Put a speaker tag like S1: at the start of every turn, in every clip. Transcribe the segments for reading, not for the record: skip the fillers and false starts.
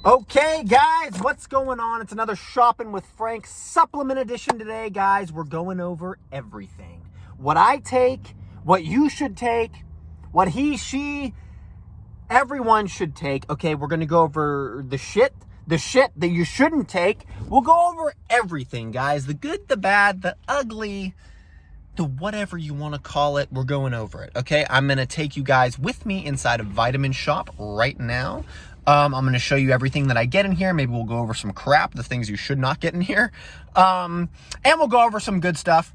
S1: Okay, guys, what's going on? It's another Shopping with Frank supplement edition today, guys. We're going over everything. What I take, what you should take, what he, she, everyone should take. Okay, we're going to go over the shit that you shouldn't take. We'll go over everything, guys. The good, the bad, the ugly, the whatever you want to call it. We're going over it, okay? I'm going to take you guys with me inside of Vitamin Shop right now. I'm going to show you everything that I get in here. Maybe we'll go over some crap, the things you should not get in here. And we'll go over some good stuff.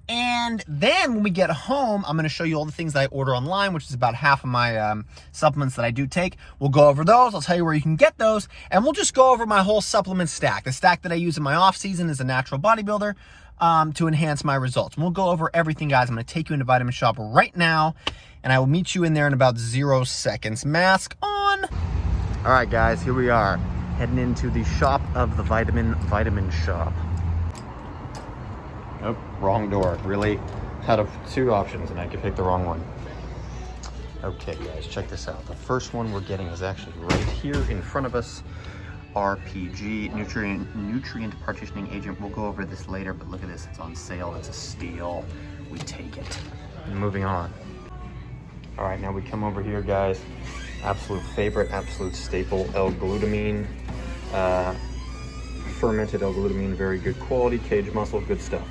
S1: And then when we get home, I'm going to show you all the things that I order online, which is about half of my supplements that I do take. We'll go over those. I'll tell you where you can get those. And we'll just go over my whole supplement stack. The stack that I use in my off season is a Natural Bodybuilder to enhance my results. And we'll go over everything, guys. I'm going to take you into Vitamin Shop right now. And I will meet you in there in about 0 seconds. Mask on. All right, guys, here we are, heading into the shop of the Vitamin Shop. Nope, wrong door. Really had two options, and I could pick the wrong one. Okay, guys, check this out. The first one we're getting is actually right here in front of us. RPG, nutrient partitioning agent. We'll go over this later, but look at this. It's on sale. It's a steal. We take it. And moving on. All right, now we come over here, guys. Absolute favorite, absolute staple, L-glutamine. Fermented L-glutamine, very good quality, cage muscle, good stuff.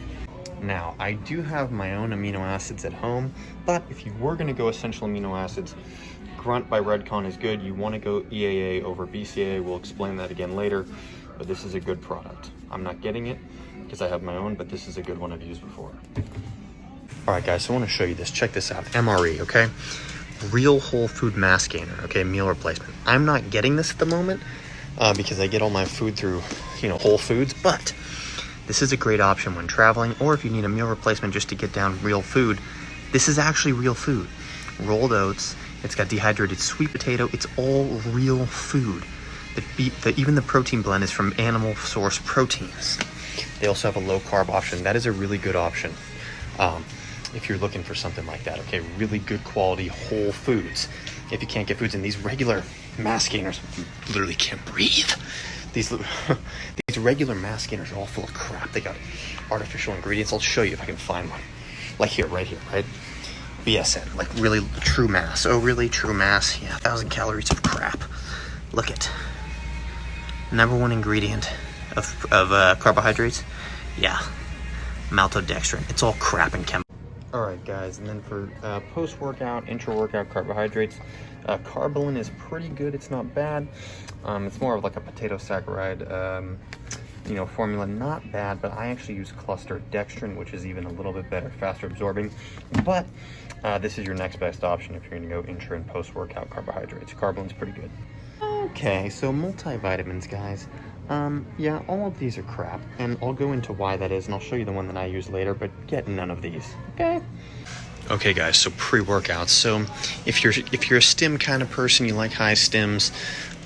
S1: Now, I do have my own amino acids at home, but if you were gonna go essential amino acids, Grunt by Redcon is good. You wanna go EAA over BCAA, we'll explain that again later, but this is a good product. I'm not getting it because I have my own, but this is a good one I've used before. All right, guys, so I wanna show you this. Check this out, MRE, okay? Real whole food mass gainer, okay, meal replacement. I'm not getting this at the moment because I get all my food through, Whole Foods, but this is a great option when traveling, or if you need a meal replacement just to get down real food. This is actually real food. Rolled oats, it's got dehydrated sweet potato, it's all real food. Even the protein blend is from animal source proteins. They also have a low carb option. That is a really good option. If you're looking for something like that, okay, really good quality whole foods. If you can't get foods in these regular mass gainers, you literally can't breathe. These regular mass gainers are all full of crap. They got artificial ingredients. I'll show you if I can find one. Like here, right here, right? BSN, like really true mass. Oh, really true mass? Yeah, 1,000 calories of crap. Look at number one ingredient of carbohydrates. Yeah, maltodextrin. It's all crap and chemicals. All right, guys, and then for post-workout, intra-workout carbohydrates, Carbolin is pretty good. It's not bad. It's more of like a potato saccharide, formula. Not bad, but I actually use cluster dextrin, which is even a little bit better, faster absorbing. But this is your next best option if you're going to go intra and post-workout carbohydrates. Carbolin's pretty good. Okay, so multivitamins, guys. Yeah, all of these are crap, and I'll go into why that is, and I'll show you the one that I use later, but get none of these, okay? Okay, guys, so pre-workouts. So if you're a stim kind of person, you like high stims,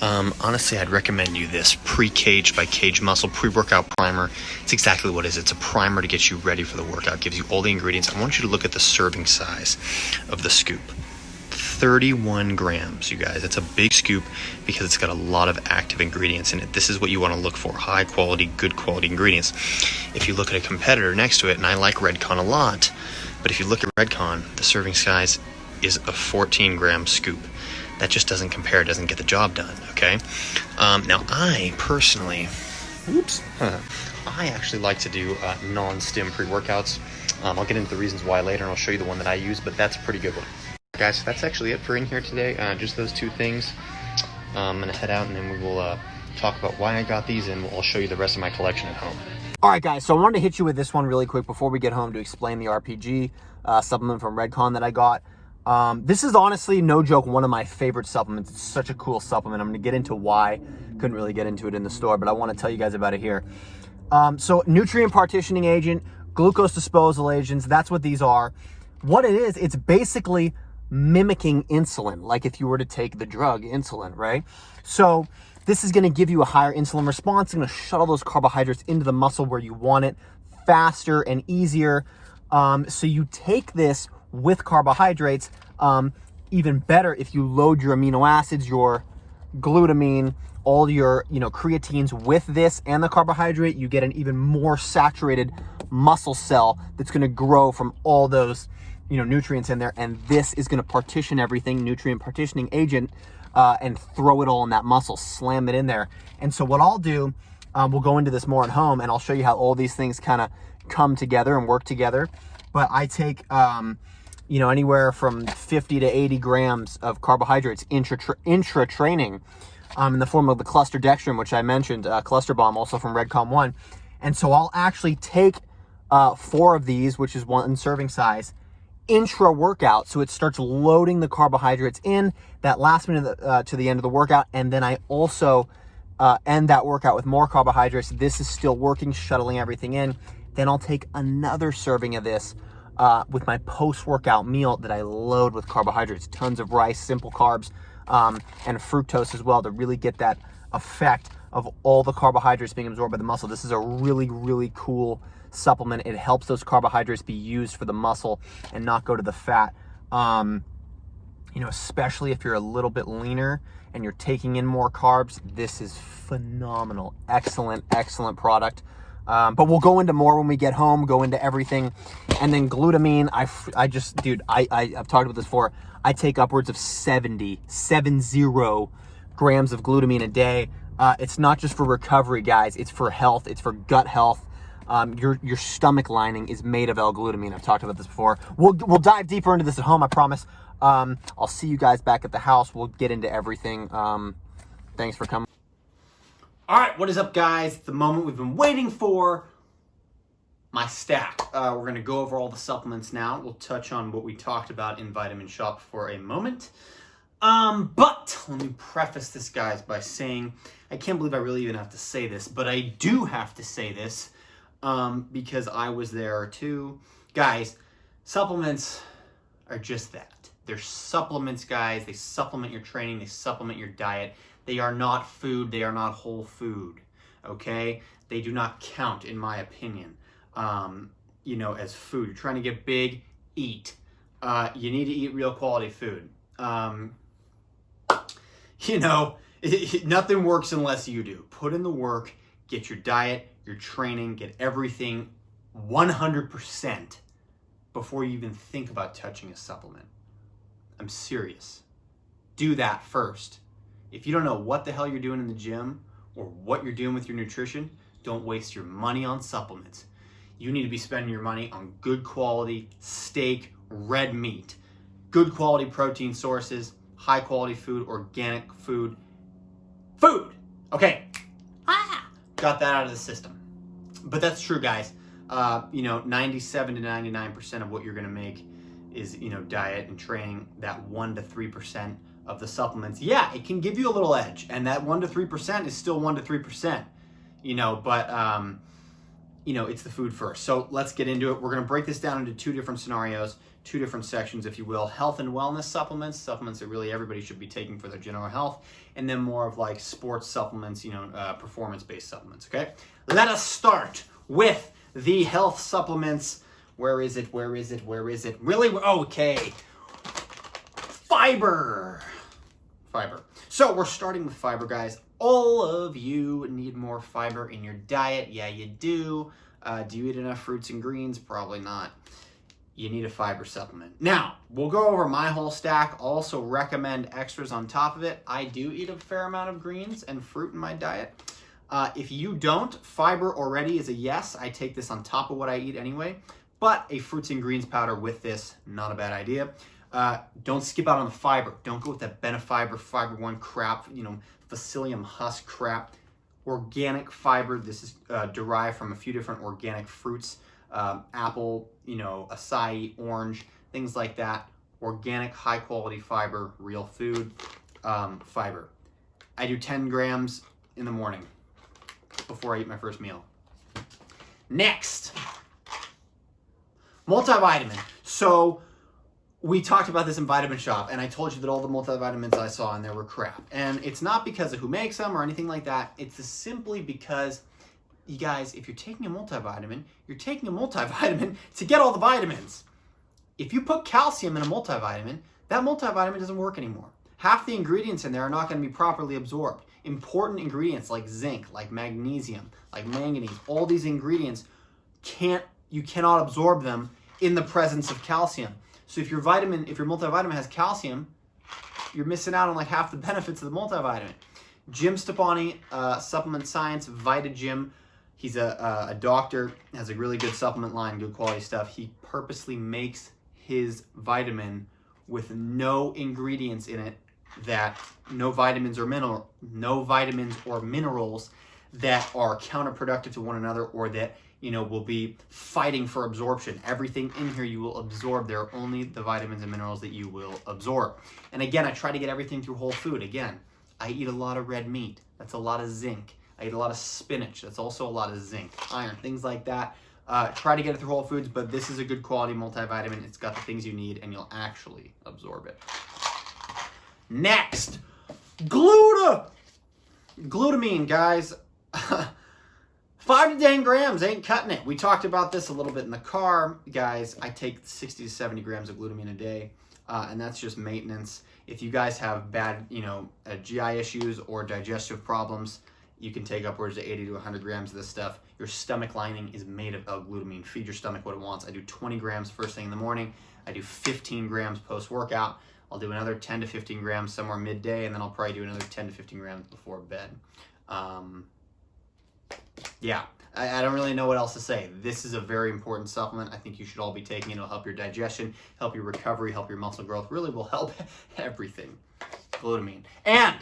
S1: honestly, I'd recommend you this Pre-Cage by Cage Muscle pre-workout primer. It's exactly what it is. It's a primer to get you ready for the workout. It gives you all the ingredients. I want you to look at the serving size of the scoop. 31 grams, you guys. It's a big scoop because it's got a lot of active ingredients in it. This is what you want to look for, high quality, good quality ingredients. If you look at a competitor next to it, and I like Redcon a lot, but if you look at Redcon, the serving size is a 14 gram scoop. That just doesn't compare, doesn't get the job done, okay? Now I personally, I actually like to do non-stim pre-workouts. I'll get into the reasons why later, and I'll show you the one that I use, but that's a pretty good one. Guys, that's actually it for in here today. Just those two things. I'm gonna head out and then we will talk about why I got these, and I'll show you the rest of my collection at home. All right, guys, so I wanted to hit you with this one really quick before we get home to explain the RPG supplement from Redcon that I got. This is honestly, no joke, one of my favorite supplements. It's such a cool supplement. I'm gonna get into why. Couldn't really get into it in the store, but I want to tell you guys about it here. So nutrient partitioning agent, glucose disposal agents, that's what these are. What it is, it's basically mimicking insulin, like if you were to take the drug insulin, right? So this is going to give you a higher insulin response. It's going to shuttle those carbohydrates into the muscle where you want it faster and easier. So you take this with carbohydrates. Even better if you load your amino acids, your
S2: glutamine, all your, creatines with this and the carbohydrate, you get an even more saturated muscle cell that's going to grow from all those, nutrients in there. And this is going to partition everything, nutrient partitioning agent, and throw it all in that muscle, slam it in there. And so what I'll do, we'll go into this more at home, and I'll show you how all these things kind of come together and work together. But I take, anywhere from 50 to 80 grams of carbohydrates intra-training in the form of the cluster dextrin, which I mentioned, cluster bomb, also from Redcon 1. And so I'll actually take 4 of these, which is 1 serving size, intra-workout. So it starts loading the carbohydrates in that last minute to the end of the workout. And then I also end that workout with more carbohydrates. This is still working, shuttling everything in. Then I'll take another serving of this with my post-workout meal that I load with carbohydrates, tons of rice, simple carbs, and fructose as well, to really get that effect of all the carbohydrates being absorbed by the muscle. This is a really, really cool supplement. It helps those carbohydrates be used for the muscle and not go to the fat. Especially if you're a little bit leaner and you're taking in more carbs, this is phenomenal. Excellent product. But we'll go into more when we get home, go into everything. And then glutamine, I've talked about this before. I take upwards of 70 grams of glutamine a day. It's not just for recovery, guys. It's for health. It's for gut health. Your stomach lining is made of L-glutamine. I've talked about this before. We'll dive deeper into this at home, I promise. I'll see you guys back at the house. We'll get into everything. Thanks for coming. All right, what is up, guys? The moment we've been waiting for, my stack. We're going to go over all the supplements now. We'll touch on what we talked about in Vitamin Shop for a moment. But let me preface this, guys, by saying, I can't believe I really even have to say this, but I do have to say this because I was there too. Guys, supplements are just that. They're supplements, guys. They supplement your training. They supplement your diet. They are not food. They are not whole food, okay? They do not count, in my opinion, as food. You're trying to get big, eat. You need to eat real quality food. Nothing works unless you do. Put in the work, get your diet, your training, get everything 100% before you even think about touching a supplement. I'm serious. Do that first. If you don't know what the hell you're doing in the gym or what you're doing with your nutrition, don't waste your money on supplements. You need to be spending your money on good quality steak, red meat, good quality protein sources, high quality food, organic food. Okay. Got that out of the system. But that's true, guys. 97 to 99% of what you're going to make is, diet and training. That 1 to 3% of the supplements, yeah, it can give you a little edge, and that 1 to 3% is still 1 to 3%, but it's the food first. So let's get into it. We're going to break this down into 2 different scenarios, 2 different sections, if you will. Health and wellness supplements that really everybody should be taking for their general health, and then more of like sports supplements, performance-based supplements, okay? Let us start with the health supplements. Where is it? Really? Okay. Fiber. So we're starting with fiber, guys. All of you need more fiber in your diet. Yeah, you do. Do you eat enough fruits and greens? Probably not. You need a fiber supplement. Now, we'll go over my whole stack. Also recommend extras on top of it. I do eat a fair amount of greens and fruit in my diet. If you don't, fiber already is a yes. I take this on top of what I eat anyway. But a fruits and greens powder with this, not a bad idea. Don't skip out on the fiber. Don't go with that Benefiber, Fiber One crap, Psyllium husk crap. Organic fiber. This is derived from a few different organic fruits. Apple, acai, orange, things like that. Organic, high quality fiber, real food, fiber. I do 10 grams in the morning before I eat my first meal. Next, multivitamin. So we talked about this in Vitamin Shop, and I told you that all the multivitamins I saw in there were crap. And it's not because of who makes them or anything like that. It's simply because, you guys, if you're taking a multivitamin, you're taking a multivitamin to get all the vitamins. If you put calcium in a multivitamin, that multivitamin doesn't work anymore. half the ingredients in there are not going to be properly absorbed. Important ingredients like zinc, like magnesium, like manganese, all these ingredients you cannot absorb them in the presence of calcium. So if your multivitamin has calcium, you're missing out on like half the benefits of the multivitamin. Jim Stepani, Supplement Science, VitaGym. He's a doctor, has a really good supplement line, good quality stuff. He purposely makes his vitamin with no ingredients in it no vitamins or minerals that are counterproductive to one another or that will be fighting for absorption. Everything in here you will absorb. There are only the vitamins and minerals that you will absorb. And again, I try to get everything through whole food. Again, I eat a lot of red meat. That's a lot of zinc. I eat a lot of spinach. That's also a lot of zinc, iron, things like that. Try to get it through whole foods, but this is a good quality multivitamin. It's got the things you need, and you'll actually absorb it. Next, glutamine, guys. 5 to 10 grams ain't cutting it. We talked about this a little bit in the car. Guys, I take 60 to 70 grams of glutamine a day, and that's just maintenance. If you guys have bad, GI issues or digestive problems, you can take upwards to 80 to 100 grams of this stuff. Your stomach lining is made of L-glutamine. Feed your stomach what it wants. I do 20 grams first thing in the morning. I do 15 grams post-workout. I'll do another 10 to 15 grams somewhere midday, and then I'll probably do another 10 to 15 grams before bed. Yeah, I don't really know what else to say. This is a very important supplement. I think you should all be taking it. It'll help your digestion, help your recovery, help your muscle growth. Really will help everything. Glutamine. And,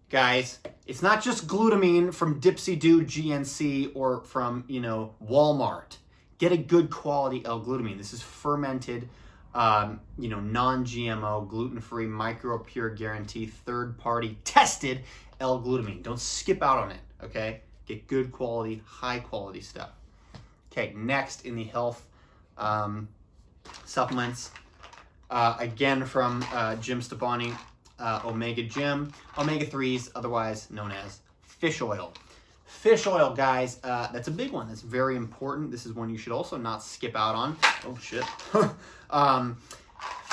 S2: guys, it's not just glutamine from Dipsy Do GNC or from, Walmart. Get a good quality L-glutamine. This is fermented, non-GMO, gluten-free, micro-pure guarantee, third-party tested L-glutamine. Don't skip out on it, okay? Get good quality, high quality stuff. Okay, next in the health supplements, again from Jim Stepani, Omega Gym, omega-3s, otherwise known as fish oil. Fish oil, guys, that's a big one. That's very important. This is one you should also not skip out on. Oh, shit.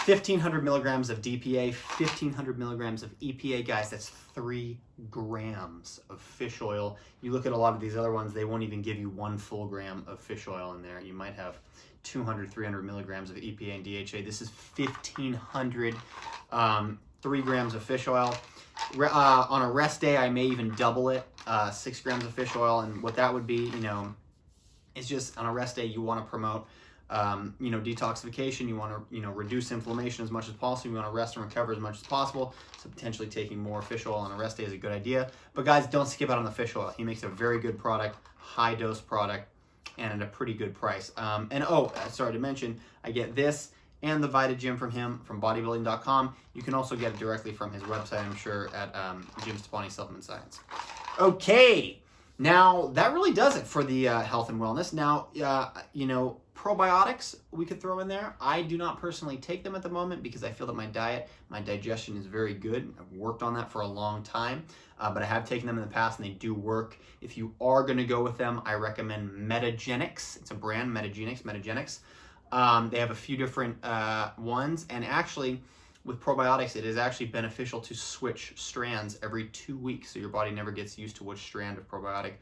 S2: 1,500 milligrams of DPA, 1,500 milligrams of EPA. Guys, that's 3 grams of fish oil. You look at a lot of these other ones, they won't even give you 1 full gram of fish oil in there. You might have 200, 300 milligrams of EPA and DHA. This is 1,500, 3 grams of fish oil. On a rest day, I may even double it, 6 grams of fish oil. And what that would be, it's just on a rest day, you want to promote detoxification. You want to, reduce inflammation as much as possible. You want to rest and recover as much as possible. So potentially taking more fish oil on a rest day is a good idea. But guys, don't skip out on the fish oil. He makes a very good product, high dose product, and at a pretty good price. Sorry to mention, I get this and the VitaGym from him from bodybuilding.com. You can also get it directly from his website, I'm sure, at Jim Stepani Supplement Science. Okay, now that really does it for the health and wellness. Now, probiotics we could throw in there. I do not personally take them at the moment because I feel that my digestion is very good. I've worked on that for a long time, but I have taken them in the past and they do work. If you are going to go with them, I recommend Metagenics. It's a brand, Metagenics. They have a few different ones, and actually with probiotics, it is actually beneficial to switch strands every 2 weeks so your body never gets used to which strand of probiotic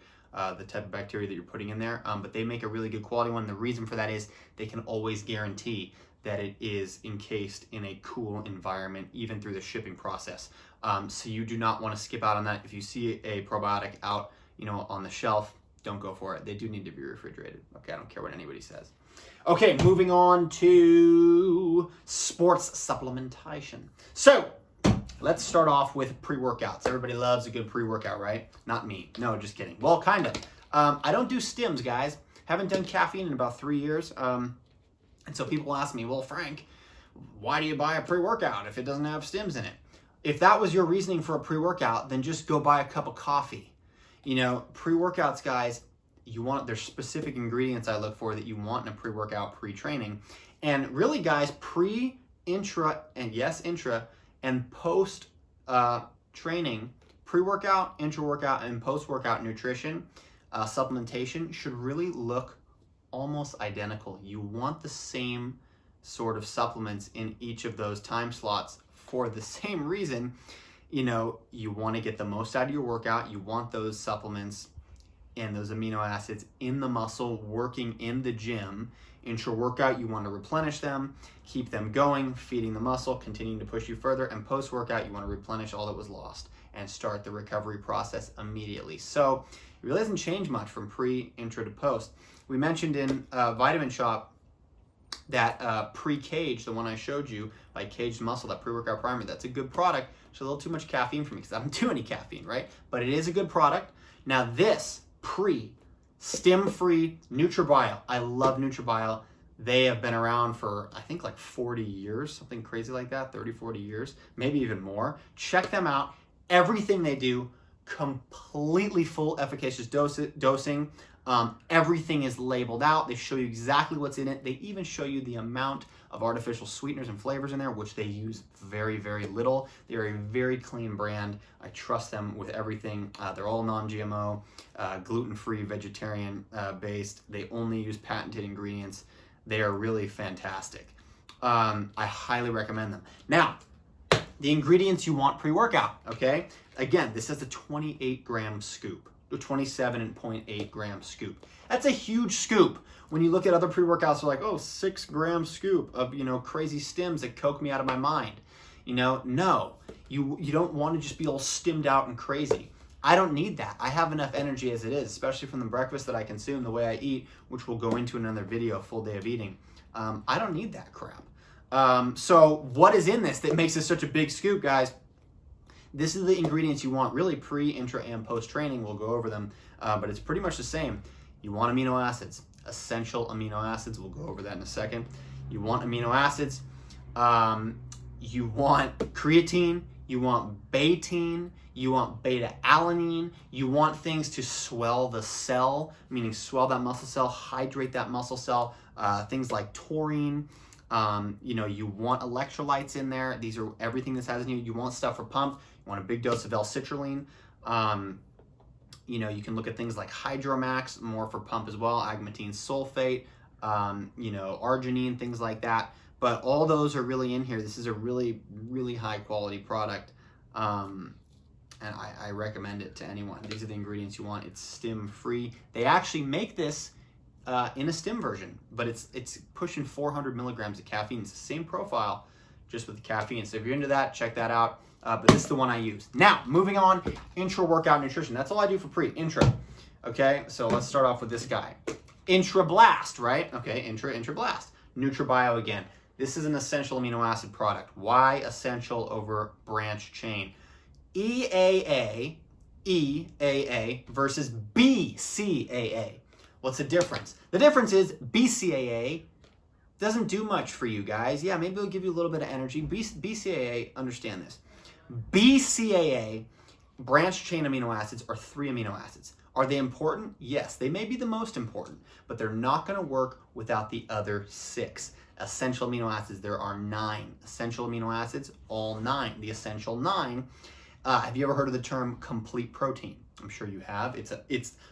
S2: the type of bacteria that you're putting in there, but they make a really good quality one. The reason for that is they can always guarantee that it is encased in a cool environment, even through the shipping process. So you do not want to skip out on that. If you see a probiotic out, on the shelf, don't go for it. They do need to be refrigerated. Okay, I don't care what anybody says. Okay, moving on to sports supplementation. So, let's start off with pre-workouts. Everybody loves a good pre-workout, right? Not me. No, just kidding. Well, kind of. I don't do stims, guys. Haven't done caffeine in about 3 years. And so people ask me, well, Frank, why do you buy a pre-workout if it doesn't have stims in it? If that was your reasoning for a pre-workout, then just go buy a cup of coffee. Pre-workouts, guys, there's specific ingredients I look for that you want in a pre-workout, pre-training. And really, guys, intra, and post training, pre-workout, intra-workout, and post-workout nutrition, supplementation should really look almost identical. You want the same sort of supplements in each of those time slots
S1: for the same reason. You know, you want to get the most out of your workout. You want those supplements and those amino acids in the muscle, working in the gym. Intra-workout, you want to replenish them, keep them going, feeding the muscle, continuing to push you further. And post-workout, you want to replenish all that was lost and start the recovery process immediately. So it really doesn't change much from pre, intra to post. We mentioned in Vitamin Shop that pre-cage, the one I showed you, like Caged Muscle, that pre-workout primer, that's a good product. It's a little too much caffeine for me because I don't do any caffeine, right? But it is a good product. Now this stim-free NutraBio. I love NutraBio. They have been around for, I think, like 40 years, something crazy like that, 30, 40 years, maybe even more. Check them out. Everything they do, completely full efficacious dosing. Everything is labeled out. They show you exactly what's in it. They even show you the amount of artificial sweeteners and flavors in there, which they use very, very little. They're a very clean brand. I trust them with everything. They're all non-GMO, gluten-free, vegetarian based. They only use patented ingredients. They are really fantastic. I highly recommend them. Now, the ingredients you want pre-workout, okay? Again, this is a 28-gram scoop. The 27.8 gram scoop. That's a huge scoop. When you look at other pre-workouts, they're like, oh, 6-gram scoop of, you know, crazy stims that coke me out of my mind. You know, no, you don't want to just be all stimmed out and crazy. I don't need that. I have enough energy as it is, especially from the breakfast that I consume, the way I eat, which we'll go into another video, full day of eating. I don't need that crap. So what is in this that makes this such a big scoop, guys? This is the ingredients you want, really pre, intra, and post-training. We'll go over them, but it's pretty much the same. You want amino acids, essential amino acids. We'll go over that in a second. You want amino acids. You want creatine. You want betaine. You want beta-alanine. You want things to swell the cell, meaning swell that muscle cell, hydrate that muscle cell. Things like taurine. You know, you want electrolytes in there. These are everything this has in you. You want stuff for pump. You want a big dose of L-citrulline. You know, you can look at things like Hydromax, more for pump as well, agmatine sulfate, you know, arginine, things like that. But all those are really in here. This is a really, really high quality product. And I recommend it to anyone. These are the ingredients you want. It's stim free. They actually make this in a stim version, but it's pushing 400 milligrams of caffeine. It's the same profile, just with the caffeine. So if you're into that, check that out. But this is the one I use. Now, moving on, intra-workout nutrition. That's all I do for intra. Okay, so let's start off with this guy. Intra Blast, right? Okay, Intra Blast. NutraBio again. This is an essential amino acid product. Why essential over branch chain? EAA versus BCAA. What's the difference? The difference is BCAA doesn't do much for you guys. Yeah, maybe it'll give you a little bit of energy. BCAA, understand this. BCAA, branch chain amino acids, are 3 amino acids. Are they important? Yes, they may be the most important, but they're not going to work without the other 6. Essential amino acids, there are 9. Essential amino acids, all 9. The essential 9. Have you ever heard of the term complete protein? I'm sure you have.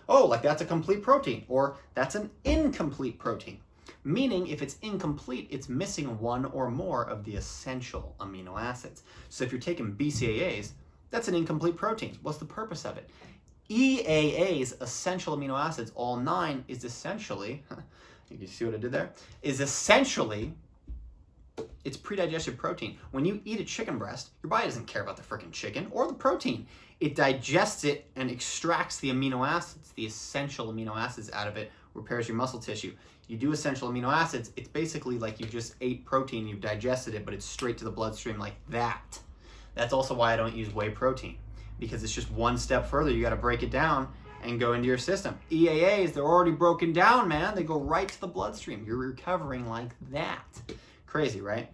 S1: Like that's a complete protein, or that's an incomplete protein. Meaning if it's incomplete, it's missing one or more of the essential amino acids. So if you're taking BCAAs, that's an incomplete protein. What's the purpose of it? EAAs, essential amino acids, all 9, is essentially, you see what I did there? Is essentially, it's pre-digested protein. When you eat a chicken breast, your body doesn't care about the freaking chicken or the protein. It digests it and extracts the amino acids, the essential amino acids out of it, repairs your muscle tissue. You do essential amino acids, it's basically like you just ate protein, you've digested it, but it's straight to the bloodstream like that. That's also why I don't use whey protein, because it's just one step further. You got to break it down and go into your system. EAAs, they're already broken down, man. They go right to the bloodstream. You're recovering like that. Crazy, right?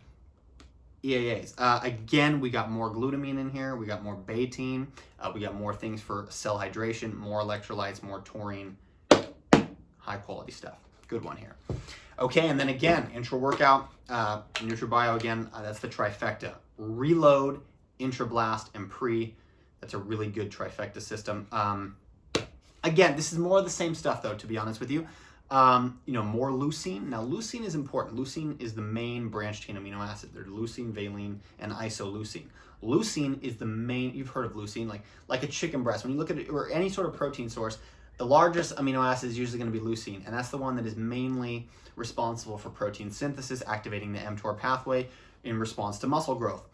S1: EAAs. Again, we got more glutamine in here. We got more betaine. We got more things for cell hydration, more electrolytes, more taurine. High quality stuff. Good one here. Okay, and then again, intra-workout, NutraBio again, that's the trifecta. Reload, Intra-Blast, and Pre. That's a really good trifecta system. Again, this is more of the same stuff though, to be honest with you.
S2: More leucine. Now, leucine is important. Leucine is the main branched chain amino acid. There's leucine, valine, and isoleucine. Leucine is the main, you've heard of leucine, like a chicken breast. When you look at it, or any sort of protein source, the largest amino acid is usually going to be leucine, and that's the one that is mainly responsible for protein synthesis, activating the mTOR pathway in response to muscle growth.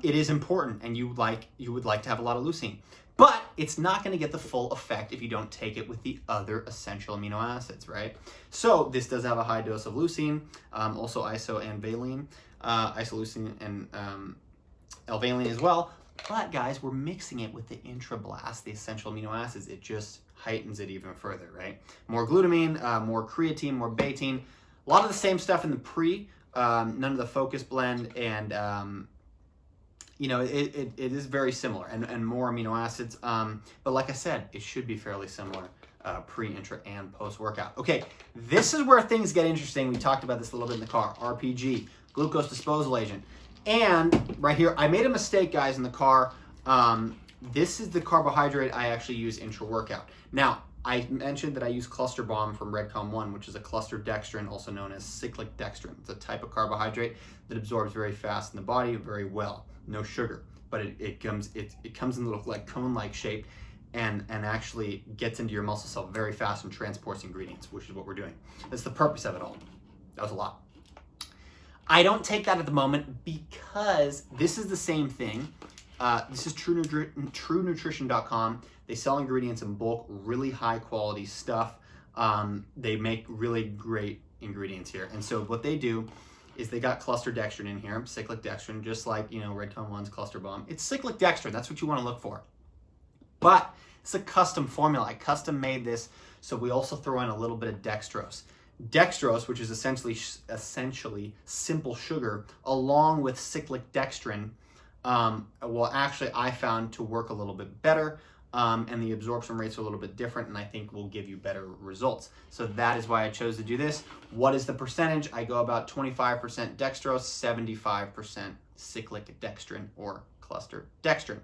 S2: It is important, and you would like to have a lot of leucine. But it's not going to get the full effect if you don't take it with the other essential amino acids, right? So this does have a high dose of leucine, also iso and valine, isoleucine and L-valine as well. But guys, we're mixing it with the intrablast, the essential amino acids. It just heightens it even further, right? More glutamine, more creatine, more betaine. A lot of the same stuff in the pre, none of the focus blend, and it is very similar, and more amino acids. But like I said, it should be fairly similar pre, intra, and post-workout. Okay, this is where things get interesting. We talked about this a little bit in the car. RPG, glucose disposal agent. And right here, I made a mistake, guys, in the car. This is the carbohydrate I actually use intra-workout. Now, I mentioned that I use cluster bomb from Redcon 1, which is a cluster dextrin, also known as cyclic dextrin. It's a type of carbohydrate that absorbs very fast in the body, very well. No sugar, but it comes in a little like cone-like shape, and actually gets into your muscle cell very fast and transports ingredients, which is what we're doing. That's the purpose of it all. That was a lot. I don't take that at the moment because this is the same thing. This is TrueNutrition.com. They sell ingredients in bulk, really high quality stuff. They make really great ingredients here. And so what they do is they got cluster dextrin in here, cyclic dextrin, just like, Redcon 1's cluster bomb. It's cyclic dextrin. That's what you want to look for. But it's a custom formula. I custom made this, so we also throw in a little bit of dextrose. Dextrose, which is essentially simple sugar, along with cyclic dextrin, actually I found to work a little bit better, and the absorption rates are a little bit different, and I think will give you better results. So that is why I chose to do this. What is the percentage? I go about 25% dextrose, 75% cyclic dextrin or cluster dextrin.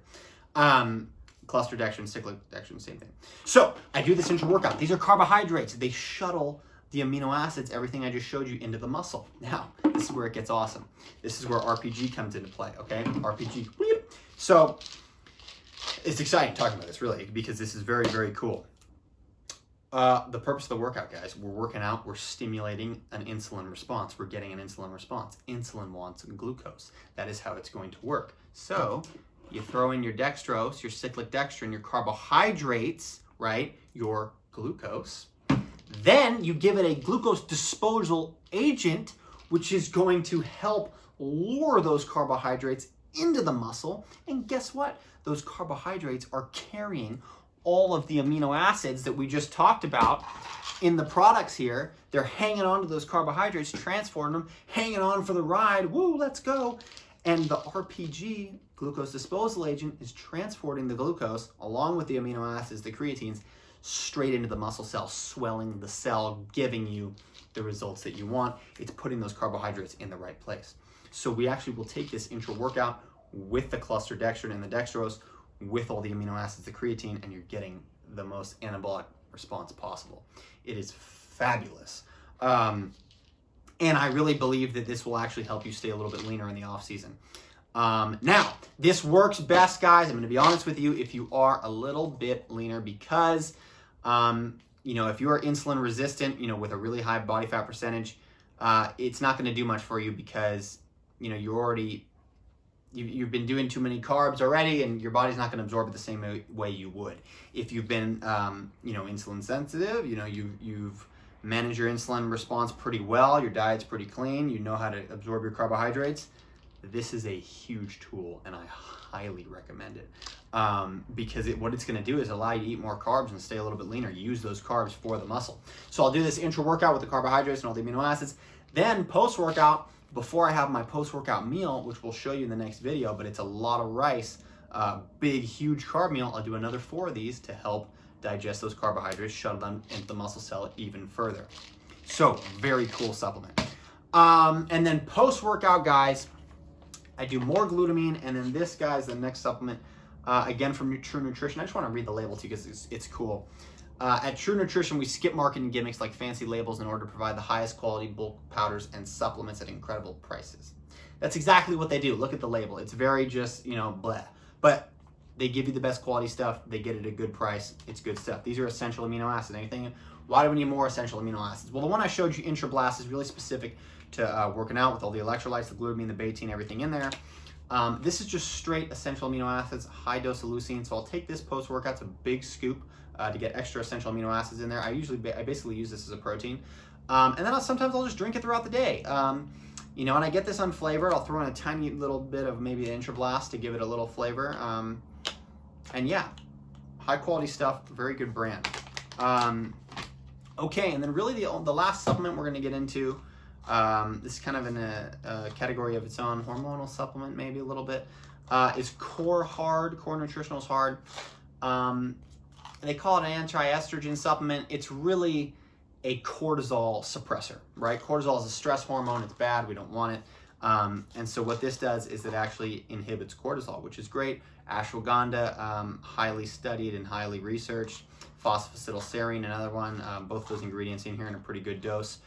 S2: Cluster dextrin, cyclic dextrin, same thing. So I do this intra-workout. These are carbohydrates. They shuttle the amino acids, everything I just showed you, into the muscle. Now, this is where it gets awesome. This is where RPG comes into play, okay? RPG. So it's exciting talking about this, really, because this is very, very cool. The purpose of the workout, guys, we're working out, we're stimulating an insulin response. We're getting an insulin response. Insulin wants glucose. That is how it's going to work. So you throw in your dextrose, your cyclic dextrin, your carbohydrates, right? Your glucose. Then you give it a glucose disposal agent, which is going to help lure those carbohydrates into the muscle. And guess what? Those carbohydrates are carrying all of the amino acids that we just talked about in the products here. They're hanging on to those carbohydrates, transporting them, hanging on for the ride. Woo, let's go. And the RPG, glucose disposal agent, is transporting the glucose along with the amino acids, the creatines, straight into the muscle cell, swelling the cell, giving you the results that you want. It's putting those carbohydrates in the right place. So we actually will take this intra-workout with the cluster dextrin and the dextrose, with all the amino acids, the creatine, and you're getting the most anabolic response possible. It is fabulous. And I really believe that this will actually help you stay a little bit leaner in the off season. Now, this works best, guys, I'm going to be honest with you, if you are a little bit leaner, because if you are insulin resistant, with a really high body fat percentage, it's not going to do much for you because, you've been doing too many carbs already, and your body's not going to absorb it the same way you would. If you've been, insulin sensitive, you've managed your insulin response pretty well, your diet's pretty clean, you know how to absorb your carbohydrates, this is a huge tool, and I highly recommend it. Because what it's going to do is allow you to eat more carbs and stay a little bit leaner. Use those carbs for the muscle. So I'll do this intra-workout with the carbohydrates and all the amino acids. Then post-workout, before I have my post-workout meal, which we'll show you in the next video, but it's a lot of rice, big, huge carb meal. I'll do another 4 of these to help digest those carbohydrates, shuttle them into the muscle cell even further. So very cool supplement. And then post-workout, guys, I do more glutamine, and then this, guys, the next supplement, again from True Nutrition. I just want to read the label to you because it's cool. At True Nutrition, we skip marketing gimmicks like fancy labels in order to provide the highest quality bulk powders and supplements at incredible prices. That's exactly what they do. Look at the label. It's very just, you know, bleh. But they give you the best quality stuff. They get it at a good price. It's good stuff. These are essential amino acids. Anything? Why do we need more essential amino acids? Well, the one I showed you, Intrablast, is really specific to working out with all the electrolytes, the glutamine, the betaine, everything in there. This is just straight essential amino acids, high dose of leucine. So I'll take this post-workout, it's a big scoop to get extra essential amino acids in there. I basically use this as a protein. And then sometimes I'll just drink it throughout the day. You know, and I get this unflavored. I'll throw in a tiny little bit of maybe an Intrablast to give it a little flavor. And yeah, high quality stuff, very good brand. Okay, and then really the last supplement we're gonna get into, this is kind of in a category of its own, hormonal supplement maybe a little bit, is Core Hard. Core Nutritional's Hard. They call it an anti-estrogen supplement. It's really a cortisol suppressor, right? Cortisol is a stress hormone. It's bad. We don't want it. And so what this does is it actually inhibits cortisol, which is great. Ashwagandha, highly studied and highly researched. Phosphatidylserine, another one. Both those ingredients in here in a pretty good dose.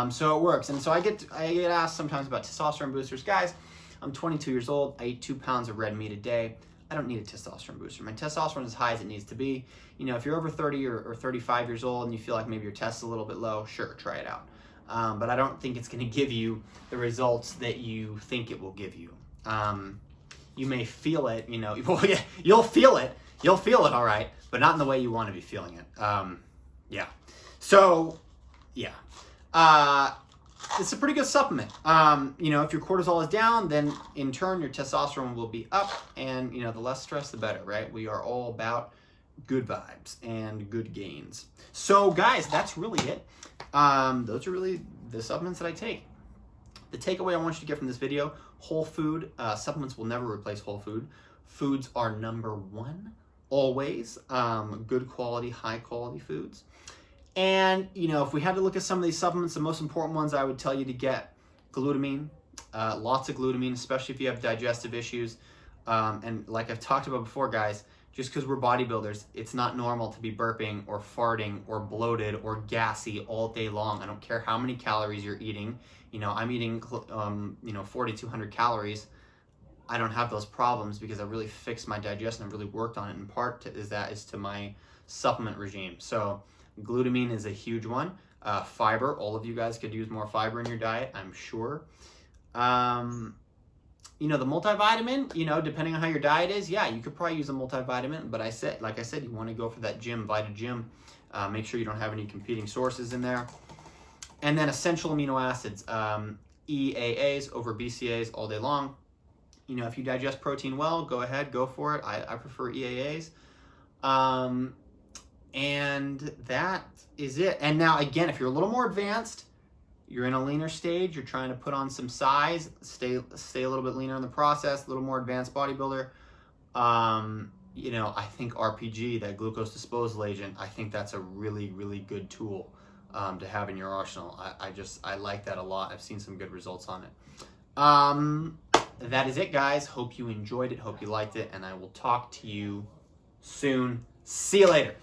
S2: So it works. And so I get asked sometimes about testosterone boosters. Guys, I'm 22 years old. I eat 2 pounds of red meat a day. I don't need a testosterone booster. My testosterone is as high as it needs to be. You know, if you're over 30 or 35 years old and you feel like maybe your test's a little bit low, sure, try it out. But I don't think it's going to give you the results that you think it will give you. You may feel it, you know, you'll feel it. You'll feel it all right, but not in the way you want to be feeling it. Yeah. So, yeah. It's a pretty good supplement. You know, if your cortisol is down, then in turn your testosterone will be up, and you know, the less stress, the better, right? We are all about good vibes and good gains. So guys, that's really it. Those are really the supplements that I take. The takeaway I want you to get from this video: whole food supplements will never replace whole food. Foods are number one, always. Good quality, high quality foods. And, you know, if we had to look at some of these supplements, the most important ones I would tell you to get glutamine, lots of glutamine, especially if you have digestive issues. And like I've talked about before, guys, just because we're bodybuilders, it's not normal to be burping or farting or bloated or gassy all day long. I don't care how many calories you're eating. You know, I'm eating, you know, 4,200 calories. I don't have those problems because I really fixed my digestion. I've really worked on it. In part is to my supplement regime. So glutamine is a huge one. Fiber, all of you guys could use more fiber in your diet, I'm sure. You know, the multivitamin, you know, depending on how your diet is, yeah, you could probably use a multivitamin, but like I said, you want to go for that VitaGym. Make sure you don't have any competing sources in there. And then essential amino acids, EAAs over BCAAs all day long. You know, if you digest protein well, go ahead, go for it. I prefer EAAs. And that is it. And now, again, if you're a little more advanced, you're in a leaner stage, you're trying to put on some size, stay a little bit leaner in the process, a little more advanced bodybuilder, you know, I think RPG, that glucose disposal agent, I think that's a really, really good tool to have in your arsenal. I like that a lot. I've seen some good results on it. That is it, guys. Hope you enjoyed it. Hope you liked it. And I will talk to you soon. See you later.